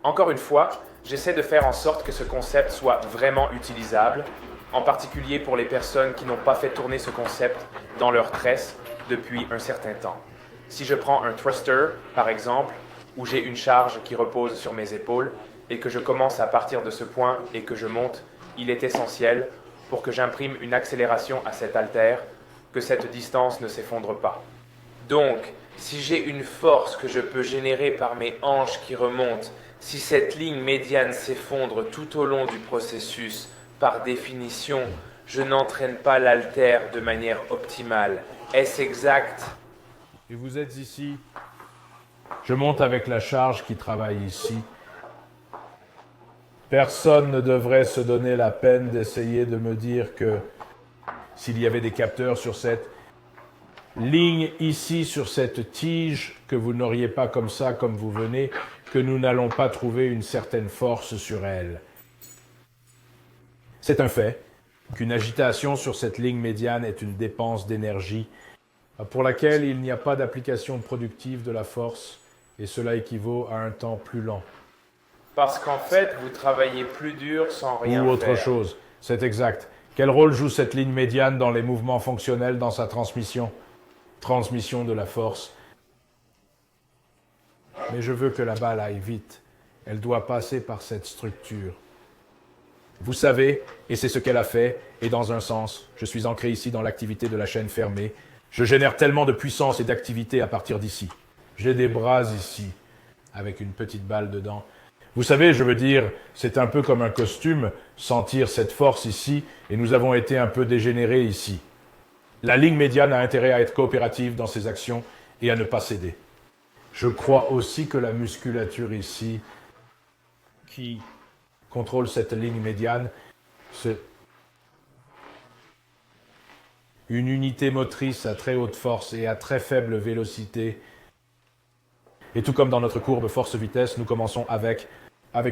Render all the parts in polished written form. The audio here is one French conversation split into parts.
Encore une fois, j'essaie de faire en sorte que ce concept soit vraiment utilisable, en particulier pour les personnes qui n'ont pas fait tourner ce concept dans leur tresse depuis un certain temps. Si je prends un thruster, par exemple, où j'ai une charge qui repose sur mes épaules, et que je commence à partir de ce point et que je monte, il est essentiel, pour que j'imprime une accélération à cet haltère, que cette distance ne s'effondre pas. Donc, si j'ai une force que je peux générer par mes hanches qui remontent, si cette ligne médiane s'effondre tout au long du processus, par définition, je n'entraîne pas l'haltère de manière optimale. Est-ce exact? Et vous êtes ici. Je monte avec la charge qui travaille ici. Personne ne devrait se donner la peine d'essayer de me dire que s'il y avait des capteurs sur cette ligne ici, sur cette tige, que vous n'auriez pas comme ça, comme vous venez, que nous n'allons pas trouver une certaine force sur elle. C'est un fait qu'une agitation sur cette ligne médiane est une dépense d'énergie pour laquelle il n'y a pas d'application productive de la force, et cela équivaut à un temps plus lent. Parce qu'en fait, vous travaillez plus dur sans rien faire. Ou autre chose, c'est exact. Quel rôle joue cette ligne médiane dans les mouvements fonctionnels dans sa transmission? Transmission de la force. Mais je veux que la balle aille vite. Elle doit passer par cette structure. Vous savez, et c'est ce qu'elle a fait, et dans un sens, je suis ancré ici dans l'activité de la chaîne fermée. Je génère tellement de puissance et d'activité à partir d'ici. J'ai des bras ici, avec une petite balle dedans. Vous savez, je veux dire, c'est un peu comme un costume, sentir cette force ici, et nous avons été un peu dégénérés ici. La ligne médiane a intérêt à être coopérative dans ses actions et à ne pas céder. Je crois aussi que la musculature ici, qui contrôle cette ligne médiane, c'est une unité motrice à très haute force et à très faible vélocité. Et tout comme dans notre courbe force-vitesse, nous commençons avec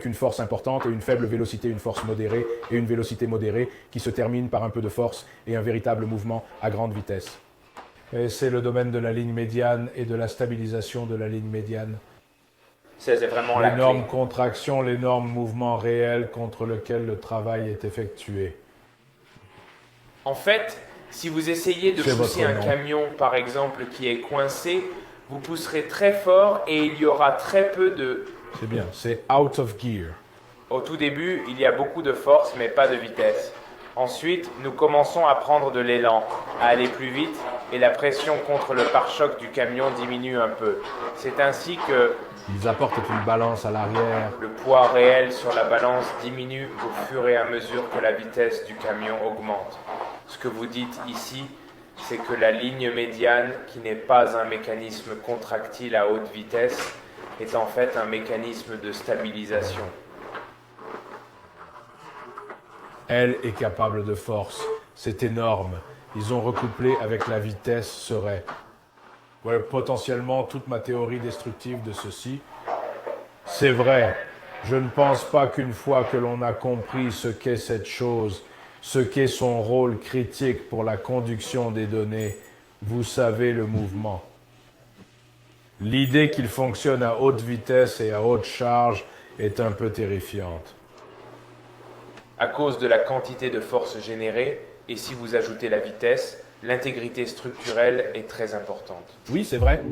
une force importante et une faible vélocité, une force modérée et une vélocité modérée qui se termine par un peu de force et un véritable mouvement à grande vitesse. Et c'est le domaine de la ligne médiane et de la stabilisation de la ligne médiane. C'est vraiment la clé. L'énorme contraction, l'énorme mouvement réel contre lequel le travail est effectué. En fait, si vous essayez de pousser un camion, par exemple, qui est coincé, vous pousserez très fort et il y aura très peu de... C'est bien, c'est out of gear. Au tout début, il y a beaucoup de force, mais pas de vitesse. Ensuite, nous commençons à prendre de l'élan, à aller plus vite, et la pression contre le pare-choc du camion diminue un peu. C'est ainsi que... Ils apportent une balance à l'arrière. Le poids réel sur la balance diminue au fur et à mesure que la vitesse du camion augmente. Ce que vous dites ici, c'est que la ligne médiane, qui n'est pas un mécanisme contractile à haute vitesse, est en fait un mécanisme de stabilisation. Elle est capable de force. C'est énorme. Ils ont recouplé avec la vitesse serait... Ouais, potentiellement toute ma théorie destructive de ceci. C'est vrai. Je ne pense pas qu'une fois que l'on a compris ce qu'est cette chose, ce qu'est son rôle critique pour la conduction des données, vous savez le mouvement. L'idée qu'il fonctionne à haute vitesse et à haute charge est un peu terrifiante. À cause de la quantité de force générée, et si vous ajoutez la vitesse, l'intégrité structurelle est très importante. Oui, c'est vrai.